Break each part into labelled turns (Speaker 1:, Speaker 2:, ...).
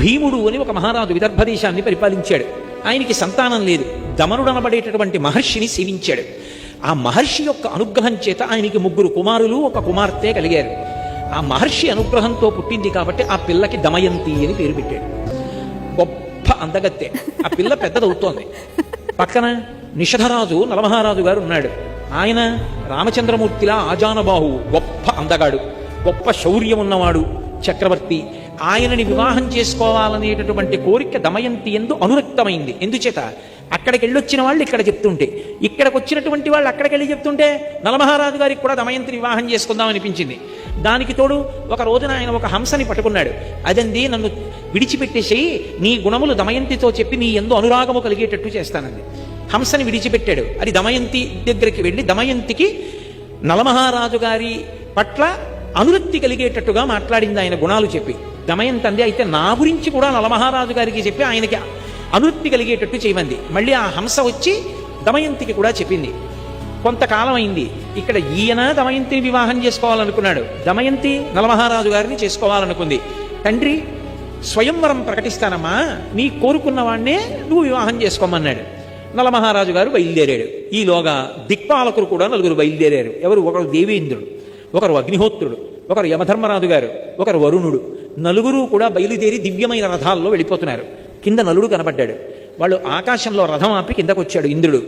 Speaker 1: భీముడు అని ఒక మహారాజు విదర్భ దేశాన్ని పరిపాలించాడు. ఆయనకి సంతానం లేదు. దమనుడు అనబడేటటువంటి మహర్షిని సేవించాడు. ఆ మహర్షి యొక్క అనుగ్రహం చేత ఆయనకి 3 కుమారులు 1 కుమార్తె కలిగారు. ఆ మహర్షి అనుగ్రహంతో పుట్టింది కాబట్టి ఆ పిల్లకి దమయంతి అని పేరు పెట్టాడు. గొప్ప అందగత్తె. ఆ పిల్ల పెద్దదవుతోంది. పక్కన నిషధరాజు నలమహారాజు గారు ఉన్నాడు. ఆయన రామచంద్రమూర్తిలా ఆజానబాహు, గొప్ప అందగాడు, గొప్ప శౌర్యం ఉన్నవాడు, చక్రవర్తి. ఆయనని వివాహం చేసుకోవాలనేటటువంటి కోరిక దమయంతి యందు అనురక్తమైంది. ఎందుచేత అక్కడికి వెళ్ళొచ్చిన వాళ్ళు ఇక్కడ చెప్తుంటే, ఇక్కడికి వచ్చినటువంటి వాళ్ళు అక్కడికి వెళ్ళి చెప్తుంటే నలమహారాజు గారికి కూడా దమయంతిని వివాహం చేసుకుందాం అనిపించింది. దానికి తోడు ఒక రోజున ఆయన ఒక హంసని పట్టుకున్నాడు. అదండి, నన్ను విడిచిపెట్టేసేయి, నీ గుణములు దమయంతితో చెప్పి నీ యందు అనురాగము కలిగేటట్టు చేస్తానండి. హంసని విడిచిపెట్టాడు. అది దమయంతి దగ్గరికి వెళ్ళి దమయంతికి నలమహారాజు గారి పట్ల అనురక్తి కలిగేటట్టుగా మాట్లాడింది ఆయన గుణాలు చెప్పి. దమయంతి అంది, అయితే నా గురించి కూడా నలమహారాజు గారికి చెప్పి ఆయనకి అనురక్తి కలిగేటట్టు చేయమంది. మళ్ళీ ఆ హంస వచ్చి దమయంతికి కూడా చెప్పింది. కొంతకాలం అయింది. ఇక్కడ ఈయన దమయంతిని వివాహం చేసుకోవాలనుకున్నాడు, దమయంతి నలమహారాజు గారిని చేసుకోవాలనుకుంది. తండ్రి స్వయంవరం ప్రకటిస్తానమ్మా, నీ కోరుకున్న వాడినే నువ్వు వివాహం చేసుకోమన్నాడు. నలమహారాజు గారు బయలుదేరాడు. ఈలోగా దిక్పాలకులు కూడా 4 బయలుదేరారు. ఎవరు? ఒకరు దేవేంద్రుడు, ఒకరు అగ్నిహోత్రుడు, ఒకరు యమధర్మరాజు గారు, ఒకరు వరుణుడు. 4 కూడా బయలుదేరి దివ్యమైన రథాల్లో వెళ్ళిపోతున్నారు. కింద నలుడు కనబడ్డాడు. వాళ్ళు ఆకాశంలో రథం ఆపి కిందకు వచ్చాడు ఇంద్రుడు.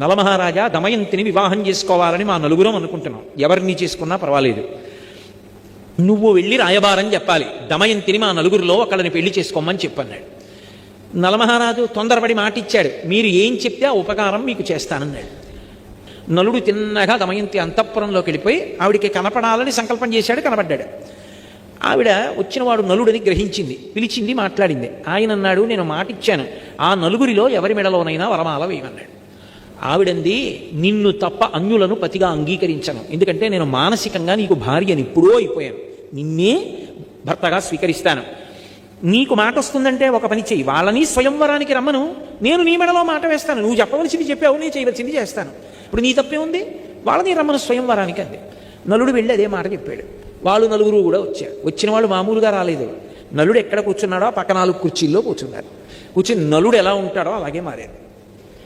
Speaker 1: నలమహారాజా, దమయంతిని వివాహం చేసుకోవాలని మా 4 అనుకుంటున్నాం. ఎవరిని చేసుకున్నా పర్వాలేదు, నువ్వు వెళ్ళి రాయబారం చెప్పాలి. దమయంతిని మా 4లో ఒకళ్ళని పెళ్లి చేసుకోమని చెప్పన్నాడు. నలమహారాజు తొందరపడి మాట ఇచ్చాడు. మీరు ఏం చెప్తే ఆ ఉపకారం మీకు చేస్తానన్నాడు. నలుడు తిన్నగా దమయంతి అంతఃపురంలోకి వెళ్ళిపోయి ఆవిడికి కనపడాలని సంకల్పం చేశాడు. కనపడ్డాడు. ఆవిడ వచ్చినవాడు నలుడని గ్రహించింది, పిలిచింది, మాట్లాడింది. ఆయన అన్నాడు, నేను మాట ఇచ్చాను, ఆ 4లో ఎవరి మెడలోనైనా వరమాల వేయమన్నాడు. ఆవిడంది, నిన్ను తప్ప అన్యులను పతిగా అంగీకరించను, ఎందుకంటే నేను మానసికంగా నీకు భార్యని ఇప్పుడో అయిపోయాను, నిన్నే భర్తగా స్వీకరిస్తాను. నీకు మాట వస్తుందంటే ఒక పని చెయ్యి, వాళ్ళని స్వయంవరానికి రమ్మను, నేను నీ మెడలో మాట వేస్తాను, నువ్వు చెప్పవలసింది చెప్పావు, నేను చేయవలసింది చేస్తాను, ఇప్పుడు నీ తప్పే ఉంది, వాళ్ళని రమ్మను స్వయంవరానికి అంది. నలుడు వెళ్ళి అదే మాట చెప్పాడు. వాళ్ళు 4 కూడా వచ్చారు. వచ్చిన వాళ్ళు మామూలుగా రాలేదు. నలుడు ఎక్కడ కూర్చున్నాడో పక్క 4 కుర్చీల్లో కూర్చున్నారు. కూర్చుని నలుడు ఎలా ఉంటాడో అలాగే మారారు.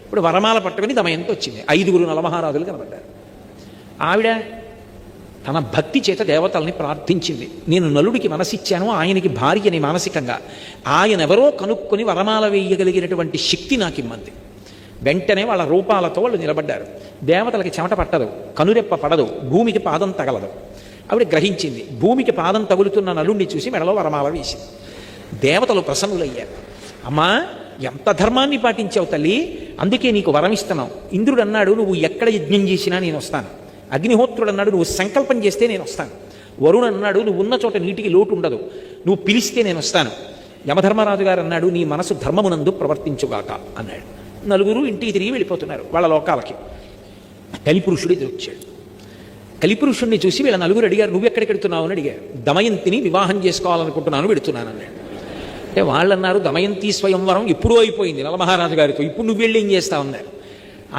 Speaker 1: ఇప్పుడు వరమాల పట్టుకుని దమయంతి వచ్చింది. 5 నలమహారాజులు కనబడ్డారు. ఆవిడ తన భక్తి చేత దేవతల్ని ప్రార్థించింది. నేను నలుడికి మనసిచ్చాను, ఆయనకి భార్యని మానసికంగా, ఆయన ఎవరో కనుక్కొని వరమాల వేయగలిగినటువంటి శక్తి నాకు ఇమ్మంది. వెంటనే వాళ్ళ రూపాలతో వాళ్ళు నిలబడ్డారు. దేవతలకి చెమట పట్టదు, కనురెప్ప పడదు, భూమికి పాదం తగలదు. ఆవిడ గ్రహించింది. భూమికి పాదం తగులుతున్న నలుడిని చూసి మెడలో వరమాల వేసింది. దేవతలు ప్రసన్నులయ్యారు. అమ్మా, ఎంత ధర్మాన్ని పాటించావు తల్లి, అందుకే నీకు వరం ఇస్తున్నావు. ఇంద్రుడు అన్నాడు, నువ్వు ఎక్కడ యజ్ఞం చేసినా నేను వస్తాను. అగ్నిహోత్రుడు అన్నాడు, నువ్వు సంకల్పం చేస్తే నేను వస్తాను. వరుణ్ అన్నాడు, నువ్వు ఉన్న చోట నీటికి లోటు ఉండదు, నువ్వు పిలిస్తే నేను వస్తాను. యమధర్మరాజు గారు అన్నాడు, నీ మనసు ధర్మమునందు ప్రవర్తించుగాక అన్నాడు. 4 ఇంటికి తిరిగి వెళ్ళిపోతున్నారు వాళ్ళ లోకాలకి. కలిపురుషుడు ఎదురొచ్చాడు. కలిపురుషుడిని చూసి వీళ్ళ 4 అడిగారు, నువ్వు ఎక్కడికి వెడుతున్నావు అని అడిగారు. దమయంతిని వివాహం చేసుకోవాలనుకుంటున్నాను, వెడుతున్నాను అన్నాడు. అంటే వాళ్ళు అన్నారు, దమయంతి స్వయంవరం ఎప్పుడూ అయిపోయింది నలమహారాజు గారితో, ఇప్పుడు నువ్వు వెళ్ళి ఏం చేస్తావు అన్నారు.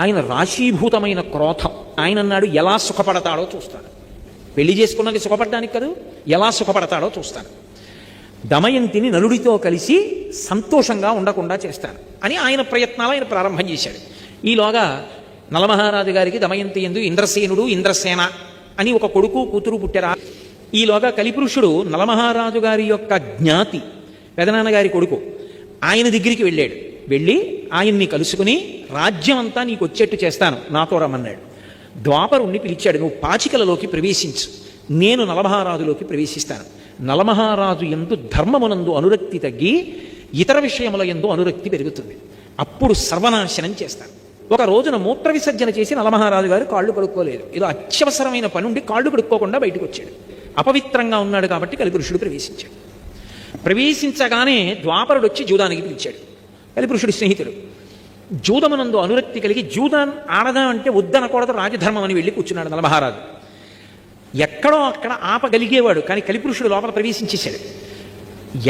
Speaker 1: ఆయన రాశీభూతమైన క్రోధం. ఆయన అన్నాడు, ఎలా సుఖపడతాడో చూస్తాను, పెళ్లి చేసుకున్నది సుఖపడడానికి కాదు, ఎలా సుఖపడతాడో చూస్తాను, దమయంతిని నలుడితో కలిసి సంతోషంగా ఉండకుండా చేస్తాను అని ఆయన ప్రయత్నాలు ఆయన ప్రారంభం చేశాడు. ఈలోగా నలమహారాజు గారికి దమయంతి యందు ఇంద్రసేనుడు, ఇంద్రసేన అని ఒక కొడుకు కూతురు పుట్టారా. ఈలోగా కలిపురుషుడు నలమహారాజు గారి యొక్క జ్ఞాతి, పెదనాన్నగారి కొడుకు, ఆయన దగ్గరికి వెళ్ళాడు. వెళ్ళి ఆయన్ని కలుసుకుని, రాజ్యం అంతా నీకు వచ్చేట్టు చేస్తాను, నాతో రమ్మన్నాడు. ద్వాపరుణ్ణి పిలిచాడు, నువ్వు పాచికలలోకి ప్రవేశించు, నేను నలమహారాజులోకి ప్రవేశిస్తాను. నలమహారాజు యందు ధర్మమునందు అనురక్తి తగ్గి ఇతర విషయముల యందు అనురక్తి పెరుగుతుంది, అప్పుడు సర్వనాశనం చేస్తాను. ఒక రోజున మూత్ర విసర్జన చేసి నలమహారాజు గారు కాళ్ళు కడుక్కోలేదు. ఏదో అత్యవసరమైన పని ఉండి కాళ్ళు కడుక్కోకుండా బయటకు వచ్చాడు. అపవిత్రంగా ఉన్నాడు కాబట్టి కలిపురుషుడు ప్రవేశించాడు. ప్రవేశించగానే ద్వాపరుడు వచ్చి జూదానికి పిలిచాడు. కలిపురుషుడి స్నేహితుడు. జూదమునందు అనురక్తి కలిగి, జూదాన్ ఆడదాం అంటే వద్దనకూడదు, రాజధర్మం అని వెళ్ళి కూర్చున్నాడు నలమహారాజు. ఎక్కడో అక్కడ ఆపగలిగేవాడు, కానీ కలిపురుషుడు లోపల ప్రవేశించేశాడు.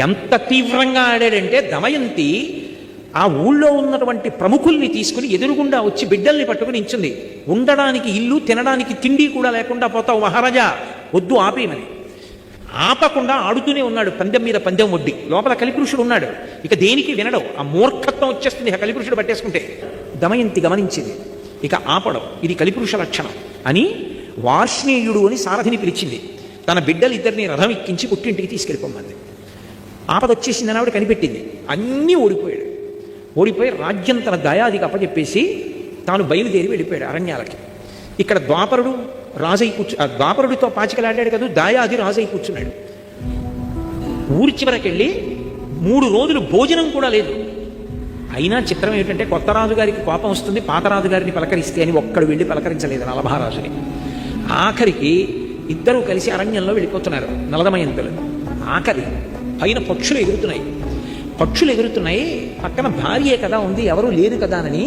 Speaker 1: ఎంత తీవ్రంగా ఆడాడంటే, దమయంతి ఆ ఊళ్ళో ఉన్నటువంటి ప్రముఖుల్ని తీసుకుని ఎదురుగుండా వచ్చి బిడ్డల్ని పట్టుకుని ఇంచుంది. ఉండడానికి ఇల్లు, తినడానికి తిండి కూడా లేకుండా పోతావు మహారాజా, వద్దు ఆపేయమని. ఆపకుండా ఆడుతూనే ఉన్నాడు, పందెం మీద పందెం ఒడ్డి. లోపల కలిపురుషుడు ఉన్నాడు, ఇక దేనికి వినడం. ఆ మూర్ఖత్వం వచ్చేస్తుంది ఇక కలిపురుషుడు పట్టేసుకుంటే. దమయంతి గమనించింది, ఇక ఆపడం ఇది కలిపురుష లక్షణం అని వార్ష్ణేయుడు అని సారథిని పిలిచింది. తన బిడ్డలు ఇద్దరిని రథం ఎక్కించి పుట్టింటికి తీసుకెళ్ళిపోమంది. ఆపద వచ్చేసిందని ఆవిడ కనిపెట్టింది. అన్నీ ఓడిపోయాడు. ఓడిపోయి రాజ్యం తన దయాదికి అప్పచెప్పేసి తాను బయలుదేరి వెళ్ళిపోయాడు అరణ్యాలకి. ఇక్కడ ద్వాపరుడు రాజై ద్వాపరుడితో పాచికలాడాడు కదా, దాయాది రాజై కూర్చున్నాడు. ఊరి చివరకెళ్ళి 3 రోజులు భోజనం కూడా లేదు. అయినా చిత్రం ఏమిటంటే కొత్త రాజుగారికి కోపం వస్తుంది, పాత రాజుగారిని పలకరిస్తే అని ఒక్కడు వెళ్ళి పలకరించలేదు నలమహారాజుని. ఆఖరికి ఇద్దరూ కలిసి అరణ్యంలో వెళ్ళిపోతున్నారు నలదమయంతులు. ఆఖరి పైన పక్షులు ఎగురుతున్నాయి. పక్కన భార్యే కదా ఉంది, ఎవరూ లేదు కదా అని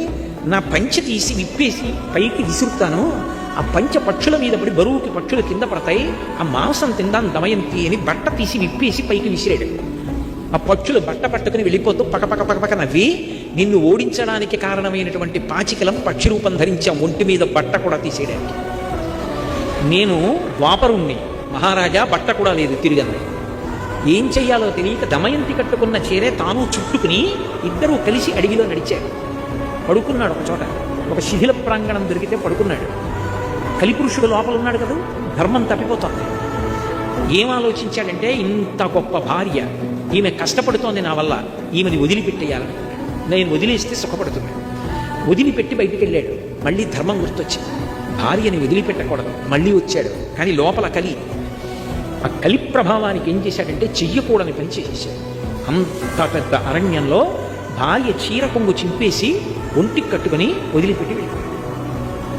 Speaker 1: నా పంచె తీసి విప్పేసి పైకి విసురుతాను. ఆ పంచె పక్షుల మీద పడి బరువుకి పక్షులు కింద పడతాయి, ఆ మాంసం తిందాం దమయంతి అని బట్ట తీసి విప్పేసి పైకి విసిరాడు. ఆ పక్షులు బట్ట పట్టుకుని వెళ్ళిపోతూ పకపక నవ్వి, నిన్ను ఓడించడానికి కారణమైనటువంటి పాచికలం పక్షి రూపం ధరించాం, ఒంటి మీద బట్ట కూడా తీసేయడానికి. నేను ద్వాపరుణ్ణి, మహారాజా బట్ట కూడా లేదు తిరిగంది. ఏం చెయ్యాలో తెలియక దమయంతి కట్టుకున్న చీరే తాను చుట్టుకుని ఇద్దరూ కలిసి అడవిలో నడిచారు. పడుకున్నాడు ఒక చోట, ఒక శిథిల ప్రాంగణం దొరికితే పడుకున్నాడు. కలిపురుషుడు లోపల ఉన్నాడు కదా, ధర్మం తప్పిపోతుంది. ఏం ఆలోచించాడంటే, ఇంత గొప్ప భార్య, ఈమె కష్టపడుతోంది నా వల్ల, ఈమెని వదిలిపెట్టేయాలని. నేను వదిలేస్తే సుఖపడుతుంది. వదిలిపెట్టి బయటికి వెళ్ళాడు. మళ్ళీ ధర్మం గుర్తొచ్చింది, భార్యని వదిలిపెట్టకూడదు. మళ్ళీ వచ్చాడు, కానీ లోపల ఆ కలి ప్రభావానికి ఏం చేశాడంటే చెయ్యకూడని పని చేసేసాడు. అంత పెద్ద అరణ్యంలో భార్య చీర కొంగు చింపేసి ఒంటికి కట్టుకుని వదిలిపెట్టి వెళ్ళిపోయాడు.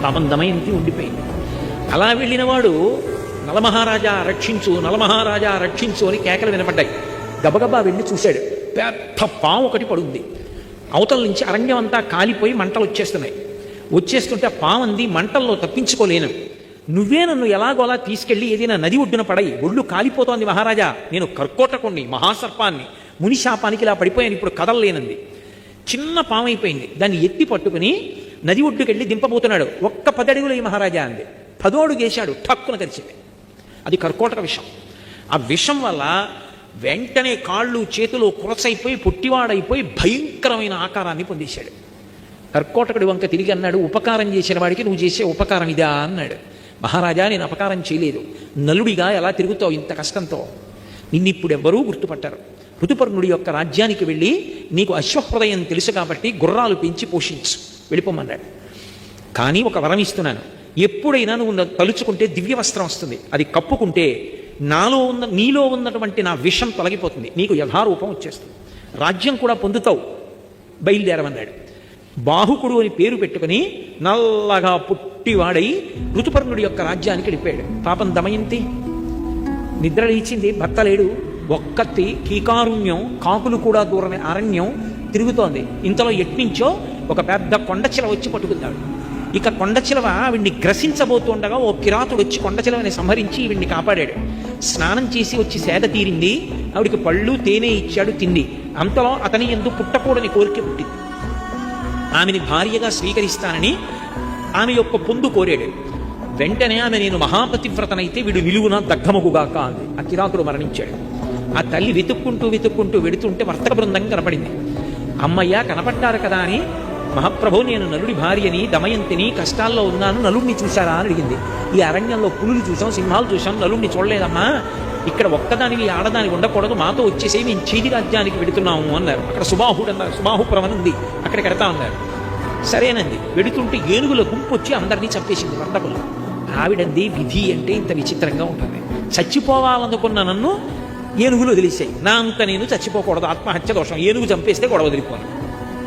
Speaker 1: పాపం దమయంతి ఉండిపోయింది. అలా వెళ్ళినవాడు నలమహారాజా రక్షించు, నలమహారాజా రక్షించు అని కేకలు వినపడ్డాయి. గబగబా వెళ్ళి చూశాడు, పెద్ద పాము ఒకటి పడుంది. అవతల నుంచి అరణ్యం అంతా కాలిపోయి మంటలు వచ్చేస్తుంటే ఆ పాము అంది, మంటల్లో తప్పించుకోలేను, నువ్వే నన్ను ఎలాగోలా తీసుకెళ్ళి ఏదైనా నది ఒడ్డున పడయి, ఒళ్ళు కాలిపోతోంది మహారాజా, నేను కర్కోటకుణ్ణి, మహాసర్పాన్ని, మునిశాపానికి ఇలా పడిపోయాను, ఇప్పుడు కదలలేనంది. చిన్న పాము అయిపోయింది. దాన్ని ఎత్తి పట్టుకుని నది ఒడ్డుకెళ్ళి దింపబోతున్నాడు. ఒక్క 10 అడుగులు ఈ మహారాజా అంది. 10వ అడుగు వేశాడు, ఠక్కున కరిచింది. అది కర్కోటక విషం. ఆ విషం వల్ల వెంటనే కాళ్ళు చేతులు కురసైపోయి పొట్టివాడైపోయి భయంకరమైన ఆకారాన్ని పొందేశాడు. కర్కోటకుడి వంక తిరిగి అన్నాడు, ఉపకారం చేసిన వాడికి నువ్వు చేసే ఉపకారం ఇదా అన్నాడు. మహారాజా, నేను అపకారం చేయలేదు, నలుడిగా ఎలా తిరుగుతావు ఇంత కష్టంతో, నిన్నిప్పుడు ఎవ్వరూ గుర్తుపట్టారు. ఋతుపర్ణుడి యొక్క రాజ్యానికి వెళ్ళి నీకు అశ్వహృదయం తెలుసు కాబట్టి గుర్రాలు పెంచి పోషించు, వెళ్ళిపోమన్నాడు. కానీ ఒక వరం ఇస్తున్నాను, ఎప్పుడైనా నువ్వు తలుచుకుంటే దివ్య వస్త్రం వస్తుంది, అది కప్పుకుంటే నీలో ఉన్నటువంటి నా విషం తొలగిపోతుంది, నీకు యథారూపం వచ్చేస్తుంది, రాజ్యం కూడా పొందుతావు, బయలుదేరమన్నాడు. బాహుకుడు అని పేరు పెట్టుకుని నల్లగా పుట్టివాడై ఋతుపర్ణుడి యొక్క రాజ్యానికి వెళ్ళిపోయాడు. పాపం దమయంతి నిద్ర లేచింది, భర్త లేడు, ఒక్కత్తి కీకారుణ్యం, కాకులు కూడా దూరని అరణ్యం తిరుగుతోంది. ఇంతలో ఎట్నించో ఒక పెద్ద కొండచిలవ వచ్చి పట్టుకుందాడు. ఇక కొండచిలవ ఆవిడ్ని గ్రసించబోతుండగా ఓ కిరాతుడు వచ్చి కొండచిలవని సంహరించి ఈవిడ్ని కాపాడాడు. స్నానం చేసి వచ్చి సేద తీరింది, ఆవిడికి పళ్ళు తేనె ఇచ్చాడు, తింది. అంతలో అతని యందు పుట్టకూడని కోరిక పుట్టింది. ఆమెని భార్యగా స్వీకరిస్తానని ఆమె యొక్క పొందు కోరాడు. వెంటనే ఆమె, నేను మహాపతివ్రతనైతే వీడు నిలువున దగ్ధమగుగాక అంది. ఆ కిరాతుడు మరణించాడు. ఆ తల్లి వెతుక్కుంటూ వెడుతుంటే వర్తక బృందం కనపడింది. అమ్మయ్య కనపడ్డారు కదా అని, మహాప్రభు నేను నలుడి భార్యని దమయంతిని, కష్టాల్లో ఉన్నాను, నలుడిని చూశారా అని అడిగింది. ఈ అరణ్యంలో పులులు చూసాం, సింహాలు చూసాం, నలుడిని చూడలేదమ్మా, ఇక్కడ ఒక్కదానివి ఆడదానికి ఉండకూడదు, మాతో వచ్చేసి మేము చీది రాజ్యానికి వెడుతున్నాము అన్నారు. అక్కడ సుబాహుడు అన్నారు, సుబాహుపురం ఉంది, అక్కడికి వెడతా ఉన్నారు. సరేనండి. వెడుతుంటే ఏనుగుల గుంపు వచ్చి అందరినీ చంపేసింది వర్తకులు. ఆవిడంది, విధి అంటే ఇంత విచిత్రంగా ఉంటుంది, చచ్చిపోవాలనుకున్న నన్ను ఏనుగులు వదిలేసాయి, నా అంత నేను చచ్చిపోకూడదు, ఆత్మహత్య దోషం, ఏనుగు చంపేస్తే గొడవ వదిలిపోను,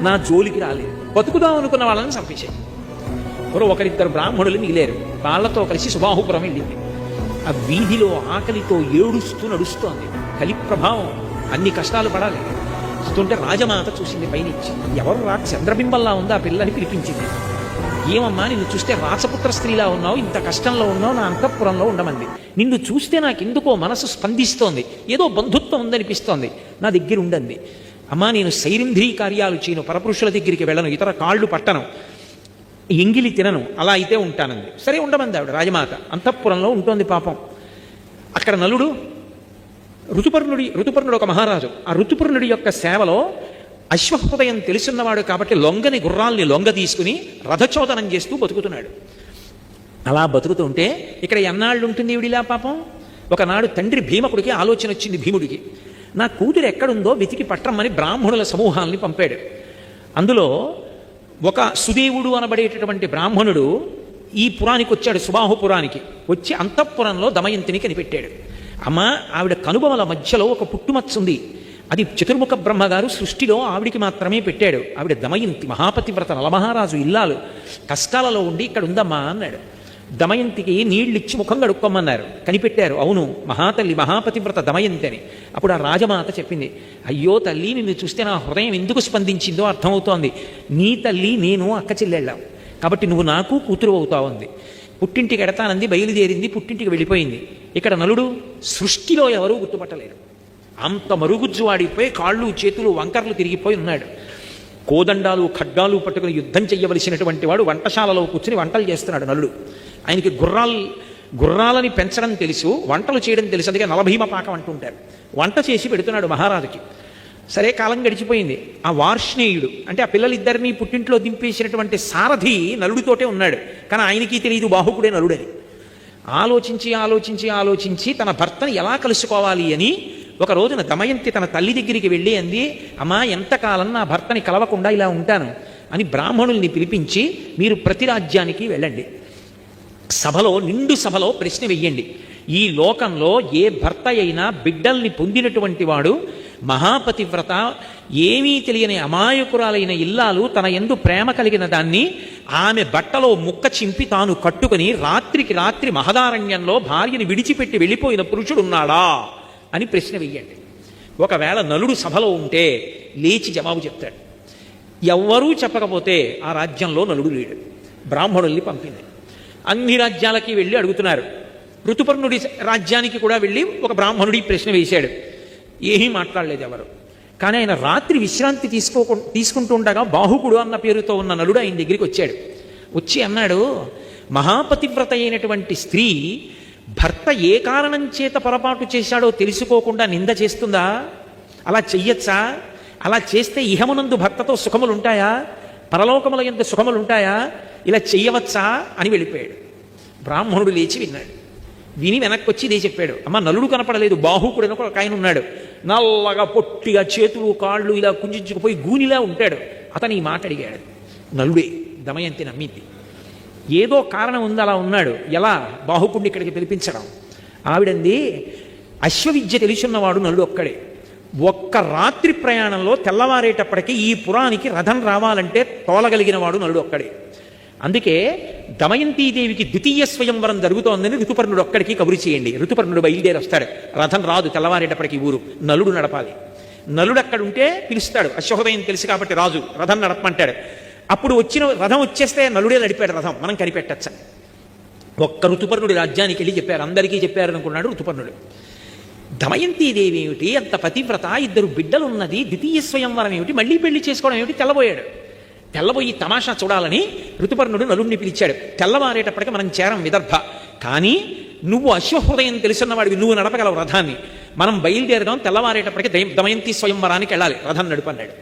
Speaker 1: నా జోలికి రాలేదు, బతుకుదాం అనుకున్న వాళ్ళని చంపేశాయి. ఒకరిద్దరు బ్రాహ్మణులు మిగిలేరు, వాళ్ళతో కలిసి సుబాహుపురం వెళ్ళింది. ఆ వీధిలో ఆకలితో ఏడుస్తూ నడుస్తోంది. కలి ప్రభావం, అన్ని కష్టాలు పడాలి. వస్తుంటే రాజమాత చూసింది పైనుంచి, ఎవరు రా, చంద్రబింబంలా ఉందా ఆ పిల్లని పిలిపించింది. ఏమమ్మా, నిన్ను చూస్తే రాచపుత్ర స్త్రీలా ఉన్నావు, ఇంత కష్టంలో ఉన్నావు, నా అంతఃపురంలో ఉండమంది. నిన్ను చూస్తే నాకెందుకో మనసు స్పందిస్తోంది, ఏదో బంధుత్వం ఉందనిపిస్తోంది, నా దగ్గర ఉండండి. అమ్మా, నేను సైరింధ్రీ కార్యాలు చేయను, పరపురుషుల దగ్గరికి వెళ్ళను, ఇతర కాళ్ళు పట్టను, ఎంగిలి తినను, అలా అయితే ఉంటానంది. సరే ఉండమంది ఆవిడ. రాజమాత అంతఃపురంలో ఉంటుంది పాపం. అక్కడ నలుడు ఋతుపర్ణుడు ఒక మహారాజు. ఆ ఋతుపర్ణుడి యొక్క సేవలో అశ్వహృదయం తెలుసున్నవాడు కాబట్టి లొంగని గుర్రాల్ని లొంగ తీసుకుని రథచోదనం చేస్తూ బతుకుతున్నాడు. అలా బతుకుతుంటే ఇక్కడ ఎన్నాళ్ళు ఉంటుంది ఈవిడిలా పాపం. ఒకనాడు తండ్రి భీమకుడికి ఆలోచన వచ్చింది. భీముడికి నా కూతురు ఎక్కడుందో వెతికి పట్టమని బ్రాహ్మణుల సమూహాల్ని పంపాడు. అందులో ఒక సుదేవుడు అనబడేటటువంటి బ్రాహ్మణుడు ఈ పురానికి వచ్చాడు, సుబాహుపురానికి వచ్చి అంతఃపురంలో దమయంతిని కనిపెట్టాడు. అమ్మ, ఆవిడ కనుబొమల మధ్యలో ఒక పుట్టుమచ్చ ఉంది, అది చతుర్ముఖ బ్రహ్మగారు సృష్టిలో ఆవిడికి మాత్రమే పెట్టాడు. ఆవిడ దమయంతి, మహాపతివ్రత, నలమహారాజు ఇల్లాలు, కష్టాలలో ఉండి ఇక్కడ ఉందమ్మా అన్నాడు. దమయంతికి నీళ్ళిచ్చి ముఖం కడుక్కోమన్నారు. కనిపెట్టారు, అవును మహాతల్లి మహాపతివ్రత దమయంతి అని. అప్పుడు ఆ రాజమాత చెప్పింది, అయ్యో తల్లి, నిన్ను చూస్తే నా హృదయం ఎందుకు స్పందించిందో అర్థమవుతోంది. నీ తల్లి నేను అక్క చెల్లెళ్ళాం కాబట్టి నువ్వు నాకు కూతురు అవుతావు అంది. పుట్టింటికి ఎడతానంది, బయలుదేరింది, పుట్టింటికి వెళ్ళిపోయింది. ఇక్కడ నలుడు సృష్టిలో ఎవరూ గుర్తుపట్టలేరు. అంత మరుగుజ్జువాడిపోయి కాళ్ళు చేతులు వంకర్లు తిరిగిపోయి ఉన్నాడు. కోదండాలు ఖడ్గాలు పట్టుకుని యుద్ధం చెయ్యవలసినటువంటి వాడు వంటశాలలో కూర్చుని వంటలు చేస్తున్నాడు నలుడు. ఆయనకి గుర్రాలని పెంచడం తెలుసు, వంటలు చేయడం తెలుసు. అందుకే నలభీమ పాకం అంటుంటారు. వంట చేసి పెడుతున్నాడు మహారాజుకి. సరే, కాలం గడిచిపోయింది. ఆ వార్ష్ణేయుడు అంటే ఆ పిల్లలిద్దరినీ పుట్టింట్లో దింపేసినటువంటి సారథి నలుడితోటే ఉన్నాడు. కానీ ఆయనకి తెలియదు బాహుకుడే నలుడని. ఆలోచించి తన భర్తను ఎలా కలుసుకోవాలి అని ఒక రోజున దమయంతి తన తల్లి దగ్గరికి వెళ్ళి అంది, అమ్మా, ఎంతకాలం నా భర్తని కలవకుండా ఇలా ఉంటాను అని బ్రాహ్మణుల్ని పిలిపించి, మీరు ప్రతి రాజ్యానికి వెళ్ళండి, సభలో నిండు సభలో ప్రశ్న వెయ్యండి, ఈ లోకంలో ఏ భర్త అయినా బిడ్డల్ని పొందినటువంటి వాడు మహాపతివ్రత, ఏమీ తెలియని అమాయకురాలైన ఇల్లాలు తన యందు ప్రేమ కలిగిన దాన్ని ఆమె బట్టలో ముక్క చింపి తాను కట్టుకుని రాత్రికి రాత్రి మహదారణ్యంలో భార్యని విడిచిపెట్టి వెళ్ళిపోయిన పురుషుడున్నాడా అని ప్రశ్న వెయ్యండి. ఒకవేళ నలుడు సభలో ఉంటే లేచి జవాబు చెప్తాడు. ఎవ్వరూ చెప్పకపోతే ఆ రాజ్యంలో నలుడు లేడు. బ్రాహ్మణుల్ని పంపింది. అన్ని రాజ్యాలకి వెళ్ళి అడుగుతున్నారు. ఋతుపర్ణుడి రాజ్యానికి కూడా వెళ్ళి ఒక బ్రాహ్మణుడి ప్రశ్న వేశాడు. ఏమీ మాట్లాడలేదు ఎవరు. కానీ ఆయన రాత్రి విశ్రాంతి తీసుకుంటూ ఉండగా బాహుకుడు అన్న పేరుతో ఉన్న నలుడు ఆయన దగ్గరికి వచ్చాడు. వచ్చి అన్నాడు, మహాపతివ్రత అయినటువంటి స్త్రీ భర్త ఏ కారణం చేత పొరపాటు చేశాడో తెలుసుకోకుండా నింద చేస్తుందా? అలా చెయ్యొచ్చా? అలా చేస్తే ఇహమునందు భర్తతో సుఖములుంటాయా? పరలోకముల యందు సుఖములుంటాయా? ఇలా చెయ్యవచ్చా అని వెళ్ళిపోయాడు. బ్రాహ్మణుడు లేచి విన్నాడు. విని వెనక్కి వచ్చి ఇదే చెప్పాడు. అమ్మ, నలుడు కనపడలేదు, బాహుకుడని ఒక ఆయన ఉన్నాడు, నల్లగా పొట్టిగా చేతులు కాళ్ళు ఇలా కుంచుకుపోయి గూనిలా ఉంటాడు, అతను ఈ మాట అడిగాడు. నలుడే. దమయంతి నమ్మింది. ఏదో కారణం ఉంది, అలా ఉన్నాడు. ఎలా? బాహుకుడిని ఇక్కడికి పిలిపించడం. ఆవిడంది, అశ్వవిద్య తెలిసిన్నవాడు నలుడు ఒక్కడే. ఒక్క రాత్రి ప్రయాణంలో తెల్లవారేటప్పటికీ ఈ పురానికి రథం రావాలంటే తోలగలిగిన వాడు నలుడు ఒక్కడే. అందుకే దమయంతీదేవికి ద్వితీయ స్వయంవరం జరుగుతోందని ఋతుపర్ణుడు ఒక్కడికి కబురు చేయండి. ఋతుపర్ణుడు బయలుదేరి వస్తాడు. రథం రాదు తెల్లవారేటప్పటికి ఊరు, నలుడు నడపాలి. నలుడు అక్కడ ఉంటే పిలుస్తాడు. అశ్వహృదయం తెలుసు కాబట్టి రాజు రథం నడపమంటాడు. అప్పుడు వచ్చిన రథం వచ్చేస్తే నలుడే నడిపాడు రథం, మనం కనిపెట్టచ్చా? ఒక్క ఋతుపర్ణుడి రాజ్యానికి వెళ్ళి చెప్పారు, అందరికీ చెప్పారు అనుకున్నాడు ఋతుపర్ణుడు. దమయంతీదేవి ఏమిటి అంత పతివ్రత, ఇద్దరు బిడ్డలు ఉన్నది, ద్వితీయ స్వయంవరం ఏమిటి, మళ్ళీ పెళ్లి చేసుకోవడం ఏమిటి? తెల్లబోయాడు. తెల్లబోయి తమాషా చూడాలని ఋతుపర్ణుడు నలుడిని పిలిచాడు. తెల్లవారేటప్పటికి మనం చేరం విదర్భ, కానీ నువ్వు అశ్వహృదయం తెలుసున్నవాడివి, నువ్వు నడపగలవు రథాన్ని, మనం బయలుదేరదాం, తెల్లవారేటప్పటికి దమయంతి స్వయంవరానికి వెళ్ళాలి, రథం నడుపన్నాడు.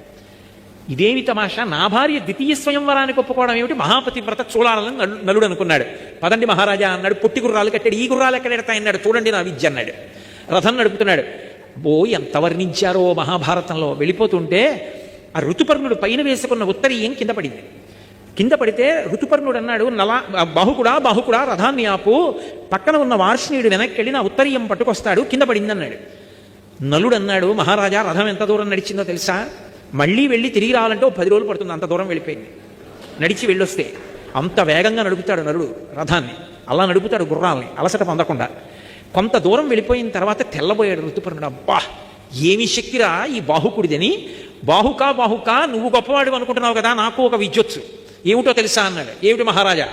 Speaker 1: ఇదేమి తమాషా, నా భార్య ద్వితీయ స్వయంవరానికి ఒప్పుకోవడం ఏమిటి, మహాపతివ్రత చూడాలని నలుడు అనుకున్నాడు. పదండి మహారాజా అన్నాడు. పొట్టి గుర్రాలు కట్టాడు. ఈ గుర్రాలు ఎక్కడ ఎడతాయన్నాడు. చూడండి నా విద్య అన్నాడు. రథం నడుపుతున్నాడు. ఎంత వర్ణించారో మహాభారతంలో. వెళ్ళిపోతుంటే ఆ ఋతుపర్ణుడు పైన వేసుకున్న ఉత్తరీయం కింద పడింది. కింద పడితే ఋతుపర్ణుడు అన్నాడు, బాహుకుడా రథాన్ని ఆపు, పక్కన ఉన్న వార్ష్ణీయుడు వెనక్కి వెళ్ళి నా ఉత్తరీయం పట్టుకొస్తాడు, కింద పడింది అన్నాడు. నలుడు అన్నాడు, మహారాజా రథం ఎంత దూరం నడిచిందో తెలుసా? మళ్ళీ వెళ్ళి తిరిగి రావాలంటే 10 రోజులు పడుతుంది, అంత దూరం వెళ్ళిపోయింది. నడిచి వెళ్ళొస్తే అంత వేగంగా నడుపుతాడు నలుడు రథాన్ని. అలా నడుపుతాడు గుర్రాలని అలసట పొందకుండా. కొంత దూరం వెళ్ళిపోయిన తర్వాత తెల్లబోయాడు ఋతుపర్ణుడు. అబ్బా, ఏమి శక్తిరా ఈ బాహుకుడిదని. బాహుకా నువ్వు గొప్పవాడు అనుకుంటున్నావు కదా, నాకు ఒక విద్యొచ్చు, ఏమిటో తెలుసా అన్నాడు. ఏమిటి మహారాజా?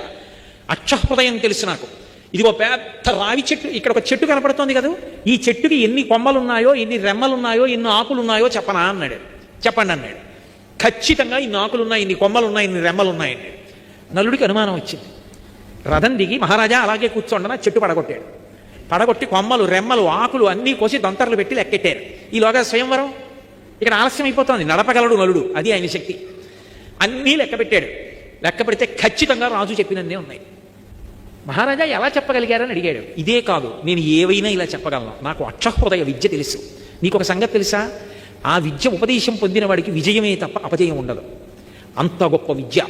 Speaker 1: అక్షహృదయం తెలుసు నాకు. ఇదిగో పెద్ద రావి చెట్టు, ఇక్కడ ఒక చెట్టు కనపడుతోంది కదా, ఈ చెట్టుకి ఎన్ని కొమ్మలున్నాయో, ఎన్ని రెమ్మలున్నాయో, ఎన్ని ఆకులున్నాయో చెప్పనా అన్నాడు. చెప్పండి అన్నాడు. ఖచ్చితంగా ఇన్ని ఆకులున్నాయి, ఇన్ని కొమ్మలున్నాయి, ఇన్ని రెమ్మలున్నాయండి. నలుడికి అనుమానం వచ్చింది. రథం దిగి, మహారాజా అలాగే కూర్చోండి, చెట్టు పడగొట్టాడు. పడగొట్టి కొమ్మలు రెమ్మలు ఆకులు అన్నీ కోసి దంతర్లు పెట్టి లెక్కెట్టారు. ఈలోగా స్వయంవరం ఇక్కడ ఆలస్యం అయిపోతుంది. నడపగలడు నలుడు, అది ఆయన శక్తి. అన్నీ లెక్క పెట్టాడు. లెక్క పెడితే ఖచ్చితంగా రాజు చెప్పినన్నే ఉన్నాయి. మహారాజా ఎలా చెప్పగలిగారని అడిగాడు. ఇదే కాదు, నేను ఏవైనా ఇలా చెప్పగలను, నాకు అక్షహృదయ విద్య తెలుసు. నీకు ఒక సంగతి తెలుసా, ఆ విద్య ఉపదేశం పొందిన వాడికి విజయమే తప్ప అపజయం ఉండదు. అంత గొప్ప విద్య.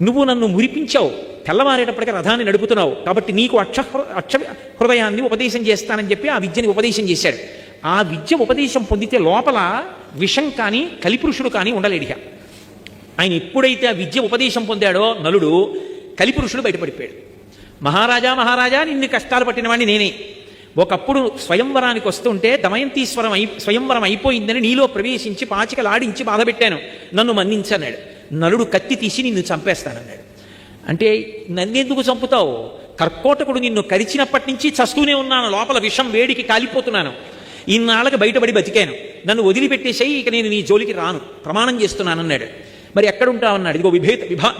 Speaker 1: నువ్వు నన్ను మురిపించావు, తెల్లవారేటప్పటికీ రథాన్ని నడుపుతున్నావు, కాబట్టి నీకు అక్ష హృదయాన్ని ఉపదేశం చేస్తానని చెప్పి ఆ విద్యని ఉపదేశం చేశాడు. ఆ విద్య ఉపదేశం పొందితే లోపల విషం కానీ కలిపురుషుడు కానీ ఉండలేడిగా. ఆయన ఎప్పుడైతే ఆ విద్య ఉపదేశం పొందాడో నలుడు కలిపురుషుడు బయటపడిపోయాడు. మహారాజా మహారాజా, నిన్ను కష్టాలు పట్టినవాడిని నేనే. ఒకప్పుడు స్వయంవరానికి వస్తుంటే స్వయంవరం అయిపోయిందని నీలో ప్రవేశించి పాచికలాడించి బాధపెట్టాను, నన్ను మన్నించన్నాడు. నలుడు కత్తి తీసి నిన్ను చంపేస్తానన్నాడు. అంటే నన్నెందుకు చంపుతావు? కర్కోటకుడు నిన్ను కరిచినప్పటి నుంచి చస్తూనే ఉన్నాను, లోపల విషం వేడికి కాలిపోతున్నాను, ఇన్నాళ్ళకి బయటపడి బతికాను, నన్ను వదిలిపెట్టేసేయి, ఇక నేను నీ జోలికి రాను, ప్రమాణం చేస్తున్నానన్నాడు. మరి ఎక్కడుంటావన్నాడు. ఇదిగో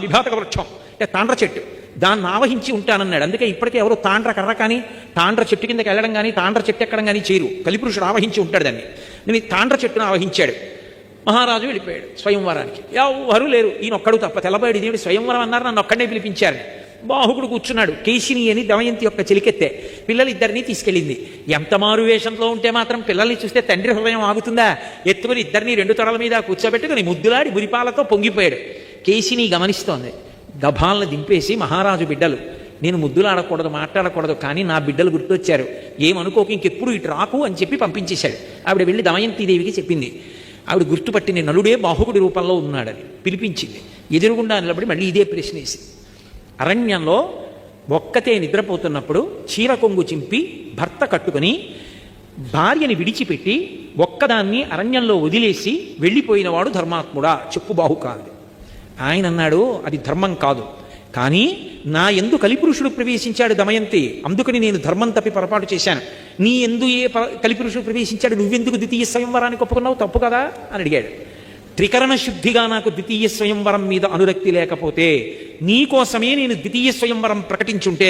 Speaker 1: విభాతక వృక్షం అంటే తాండ్ర చెట్టు, దాన్ని ఆవహించి ఉంటానన్నాడు. అందుకే ఇప్పటికే ఎవరు తాండ్ర కర్ర కానీ తాండ్ర చెట్టు కిందకి వెళ్ళడం కానీ తాండ్ర చెట్టు ఎక్కడం కానీ చేయరు. కలిపురుషుడు ఆవహించి ఉంటాడు దాన్ని. నేను ఈ తాండ్ర చెట్టును ఆవహించాడు. మహారాజు వెళ్ళిపోయాడు స్వయంవరానికి. ఎవరు లేరు, ఈయన ఒక్కడు తప్ప. తెల్లబడి దేవుడు స్వయంవరం అన్నారు, నన్ను ఒక్కడే పిలిపించారు. బాహుకుడు కూర్చున్నాడు. కేశిని అని దమయంతి యొక్క చెలికెత్తే పిల్లలిద్దరినీ తీసుకెళ్ళింది. ఎంత మారు వేషంలో ఉంటే మాత్రం పిల్లల్ని చూస్తే తండ్రి హృదయం ఆగుతుందా? ఎత్తుకుని ఇద్దరిని 2 తొడల మీద కూర్చోబెట్టుకుని ముద్దులాడి మురిపాలతో పొంగిపోయాడు. కేశిని గమనిస్తోంది. గభాలను దింపేసి, మహారాజు బిడ్డలు, నేను ముద్దులాడకూడదు, మాట్లాడకూడదు, కానీ నా బిడ్డలు గుర్తొచ్చారు, ఏమనుకోక ఇంకెప్పుడు ఇటు రాకు అని చెప్పి పంపించేశాడు. ఆవిడ వెళ్ళి దమయంతిదేవికి చెప్పింది. ఆవిడ గుర్తుపట్టిన నలుడే బాహుకుడి రూపంలో ఉన్నాడని పిలిపించింది. ఎదురుగుండా నిలబడి మళ్ళీ ఇదే ప్రశ్న వేసింది. అరణ్యంలో ఒక్కతే నిద్రపోతున్నప్పుడు చీర కొంగు చింపి భర్త కట్టుకుని భార్యని విడిచిపెట్టి ఒక్కదాన్ని అరణ్యంలో వదిలేసి వెళ్ళిపోయినవాడు ధర్మాత్ముడా చెప్పు బాహుక అంది. ఆయన అన్నాడు, అది ధర్మం కాదు, కానీ నా ఎందు కలిపురుషుడు ప్రవేశించాడు దమయంతి, అందుకని నేను ధర్మం తప్పి పొరపాటు చేశాను. నీ ఎందు కలిపురుషుడు ప్రవేశించాడు, నువ్వెందుకు ద్వితీయ స్వయంవరానికి ఒప్పుకున్నావు, తప్పు కదా అని అడిగాడు. త్రికరణ శుద్ధిగా నాకు ద్వితీయ స్వయంవరం మీద అనురక్తి లేకపోతే నీకోసమే నేను ద్వితీయ స్వయంవరం ప్రకటించుంటే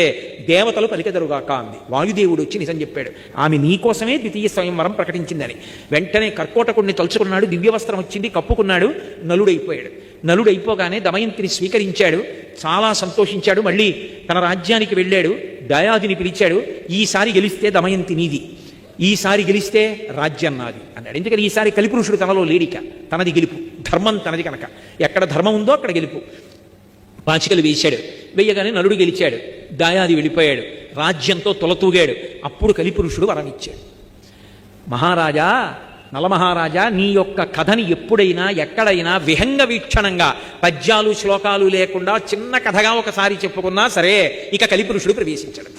Speaker 1: దేవతలు పలికెదరుగాక అంది. వాయుదేవుడు వచ్చి నిజం చెప్పాడు, ఆమె నీకోసమే ద్వితీయ స్వయంవరం ప్రకటించిందని. వెంటనే కర్కోటకుడిని తలుచుకున్నాడు, దివ్యవస్త్రం వచ్చింది, కప్పుకున్నాడు, నలుడైపోయాడు. నలుడైపోగానే దమయంతిని స్వీకరించాడు, చాలా సంతోషించాడు. మళ్ళీ తన రాజ్యానికి వెళ్ళాడు. దయాదిని పిలిచాడు, ఈసారి గెలిస్తే దమయంతి నీది, ఈసారి గెలిస్తే రాజ్యం నాది అన్నాడు. ఎందుకని ఈసారి కలిపురుషుడు తనలో లేడిక, తనది గెలుపు, ధర్మం తనది కనుక ఎక్కడ ధర్మం ఉందో అక్కడ గెలుపు. పాచికలు వేశాడు, వెయ్యగానే నలుడు గెలిచాడు. దాయాది వెళ్ళిపోయాడు, రాజ్యంతో తొలతూగాడు. అప్పుడు కలిపురుషుడు వరమిచ్చాడు. మహారాజా, నలమహారాజా, నీ యొక్క కథని ఎప్పుడైనా ఎక్కడైనా విహంగ వీక్షణంగా పద్యాలు శ్లోకాలు లేకుండా చిన్న కథగా ఒకసారి చెప్పుకున్నా సరే ఇక కలిపురుషుడు ప్రవేశించాడు.